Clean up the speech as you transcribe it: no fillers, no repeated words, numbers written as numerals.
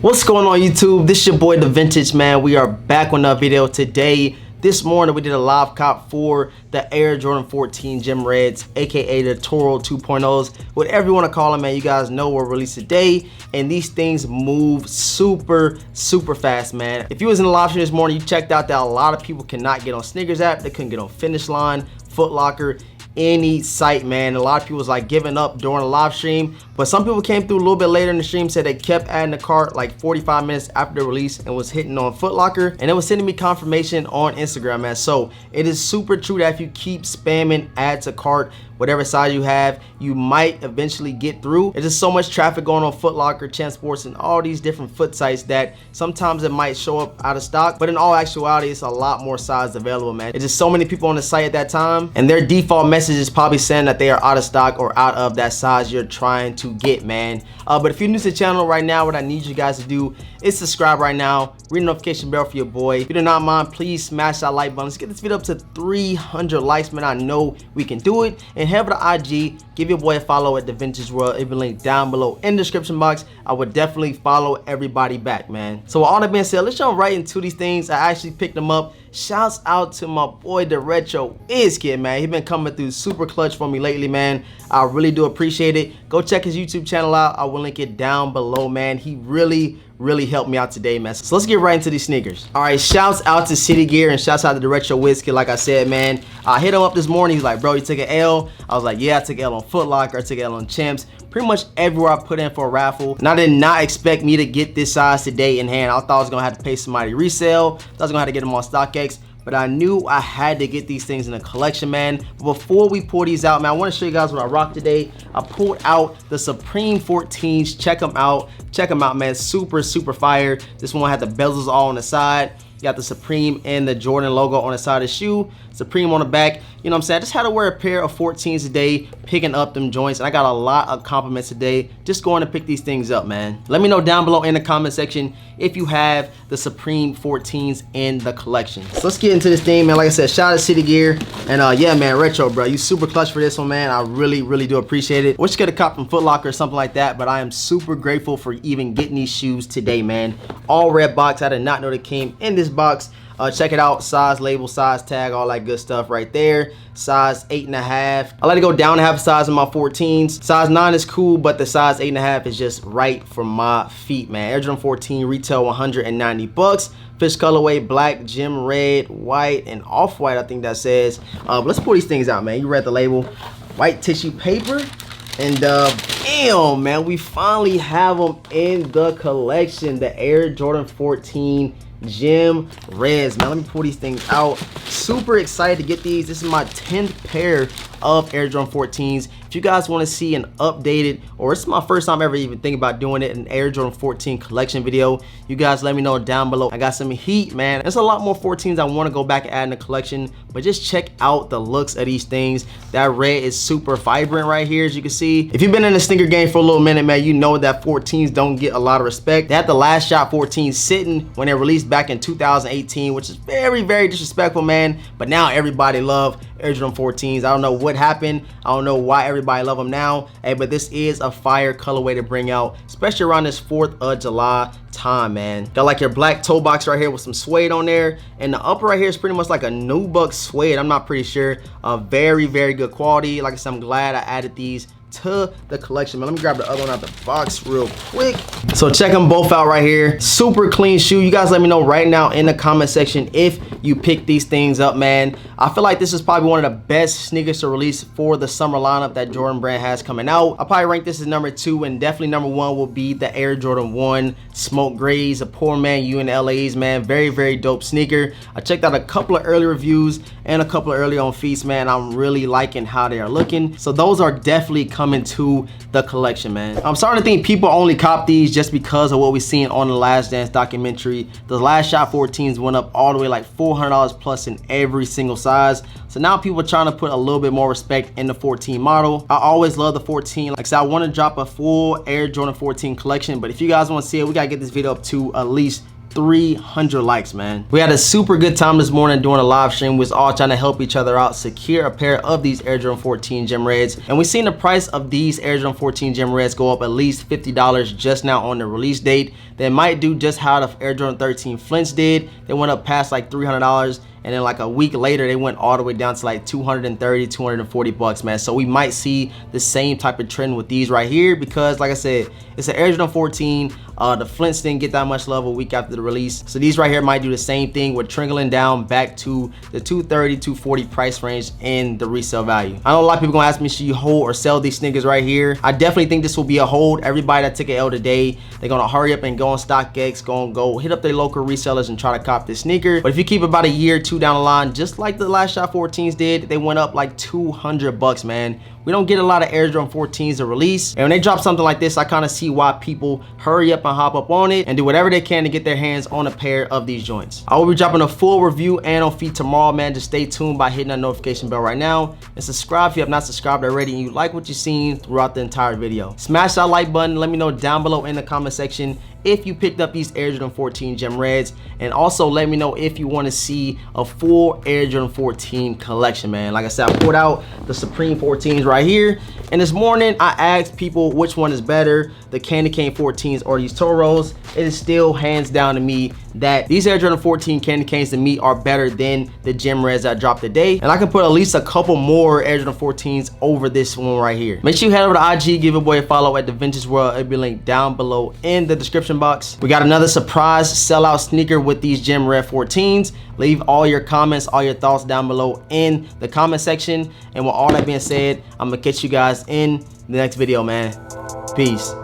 What's going on YouTube? This is your boy DeVintage, man. We are back on another video today. This morning we did a live cop for the Air Jordan 14 Gem Reds, aka the Toro 2.0s, whatever you want to call them, man. You guys know we're released today, and these things move super fast, man. If you was in the live stream this morning, you checked out that a lot of people cannot get on SNKRS app. They couldn't get on Finish Line, Foot Locker, any site, man. A lot of people was like giving up during the live stream, but some people came through a little bit later in the stream, said they kept adding the cart like 45 minutes after the release and was hitting on Foot Locker, and it was sending me confirmation on Instagram, man. So it is super true that if you keep spamming add to cart, whatever size you have, you might eventually get through. There's just so much traffic going on Foot Locker, Champ Sports, and all these different foot sites that sometimes it might show up out of stock, but in all actuality, it's a lot more size available, man. It's just so many people on the site at that time, and their default message is probably saying that they are out of stock or out of that size you're trying to get, man. But if you're new to the channel right now, what I need you guys to do is subscribe right now, ring the notification bell for your boy. If you do not mind, please smash that like button. Let's get this video up to 300 likes, man. I know we can do it. And head over to IG, give your boy a follow at DaVintage World. It will link down below in the description box. I would definitely follow everybody back, man. So with all that being said, let's jump right into these things. I actually picked them up. Shouts out to my boy DaRetroWizKid, man. He's been coming through super clutch for me lately, man. I really do appreciate it. Go check his YouTube channel out. I will link it down below, man. He really helped me out today, man. So let's get right into these sneakers. All right, shouts out to City Gear and shouts out to DaRetroWizKid. Like I said, man, I hit him up this morning. He's like, bro, you took an L? I was like, yeah, I took an L on Foot Locker. I took an L on Champs. Pretty much everywhere I put in for a raffle. And I did not expect me to get this size today in hand. I thought I was gonna have to pay somebody resale. I thought I was gonna have to get them on StockX. But I knew I had to get these things in a collection, man. But before we pull these out, man, I want to show you guys what I rocked today. I pulled out the Supreme 14s. Check them out, man. Super fire. This one had the bezels all on the side. You got the Supreme and the Jordan logo on the side of the shoe, Supreme on the back. You know what I'm saying? I just had to wear a pair of 14s today, picking up them joints, and I got a lot of compliments today just going to pick these things up, man. Let me know down below in the comment section if you have the Supreme 14s in the collection. So let's get into this thing, man. Like I said, shout out to City Gear, and yeah, man, Retro, bro, you super clutch for this one, man. I really do appreciate it. Wish you could have caught from Foot Locker or something like that, but I am super grateful for even getting these shoes today, man. All red box. I did not know they came in this box. Check it out, size label, size tag, all that good stuff right there. Size 8.5. I like to go down half size in my 14s. Size 9 is cool, but the size 8.5 is just right for my feet, man. Air Jordan 14 retail 190 bucks. Fish colorway, black, gem red, white, and off-white, I think that says. Let's pull these things out, man. You read the label. White tissue paper. And damn, man, we finally have them in the collection. The Air Jordan 14 Gem Reds, man. Let me pull these things out. Super excited to get these. This is my 10th pair of Air Jordan 14s. If you guys want to see an updated, or it's my first time ever even thinking about doing it, an Air Jordan 14 collection video, you guys let me know down below. I got some heat, man. There's a lot more 14s I want to go back and add in the collection, but just check out the looks of these things. That red is super vibrant right here, as you can see. If you've been in the sneaker game for a little minute, man, you know that 14s don't get a lot of respect. They had the last shot 14s sitting when they released back in 2018, which is very disrespectful, man. But now everybody love Air Jordan 14s. I don't know what happened. I don't know why everybody love them now. Hey, but this is a fire colorway to bring out, especially around this 4th of July time, man. Got like your black toe box right here with some suede on there, and the upper right here is pretty much like a nubuck suede. I'm not pretty sure. Very good quality. Like I said, I'm glad I added these to the collection, man. Let me grab the other one out the box real quick. So check them both out right here. Super clean shoe. You guys let me know right now in the comment section if you pick these things up, man. I feel like this is probably one of the best sneakers to release for the summer lineup that Jordan brand has coming out. I'll probably rank this as number 2, and definitely number 1 will be the Air Jordan 1 Smoke Grays, a poor man Mnml.la's, man. Very dope sneaker. I checked out a couple of early reviews and a couple of early on feats, man. I'm really liking how they are looking. So those are definitely coming to the collection, man. I'm starting to think people only cop these just because of what we've seen on the Last Dance documentary. The last shot 14s went up all the way like $400 plus in every single size. So now people are trying to put a little bit more respect in the 14 model. I always love the 14. Like I said, I want to drop a full Air Jordan 14 collection, but if you guys want to see it, we gotta get this video up to at least 300 likes, man. We had a super good time this morning doing a live stream. We was all trying to help each other out, secure a pair of these Air Jordan 14 Gem Reds. And we seen the price of these Air Jordan 14 Gem Reds go up at least $50 just now on the release date. They might do just how the Air Jordan 13 Flints did. They went up past like $300. And then like a week later, they went all the way down to like 230, 240 bucks, man. So we might see the same type of trend with these right here because like I said, it's an Air Jordan 14. The Flints didn't get that much love a week after the release. So these right here might do the same thing with trickling down back to the 230, 240 price range in the resale value. I know a lot of people gonna ask me, should you hold or sell these sneakers right here? I definitely think this will be a hold. Everybody that took an L today, they're gonna hurry up and go on StockX, go hit up their local resellers and try to cop this sneaker. But if you keep about a year or two down the line, just like the last shot 14s did, they went up like 200 bucks, man. We don't get a lot of Air Jordan 14s to release. And when they drop something like this, I kind of see why people hurry up and hop up on it and do whatever they can to get their hands on a pair of these joints. I will be dropping a full review and on feed tomorrow, man. Just stay tuned by hitting that notification bell right now. And subscribe if you have not subscribed already and you like what you've seen throughout the entire video. Smash that like button. Let me know down below in the comment section if you picked up these Air Jordan 14 Gem Reds, and also let me know if you want to see a full Air Jordan 14 collection, man. Like I said, I pulled out the Supreme 14s right here, and this morning I asked people which one is better, the Candy Cane 14s or these Toros. It is still hands down to me that these Air Jordan 14 Candy Canes to me are better than the Gem Reds that dropped today, and I can put at least a couple more Air Jordan 14s over this one right here. Make sure you head over to IG, give a boy a follow at DeVintage World. It'll be linked down below in the description box. We got another surprise sellout sneaker with these Gem Red 14s. Leave all your comments, all your thoughts down below in the comment section. And with all that being said, I'm gonna catch you guys in the next video, man. Peace.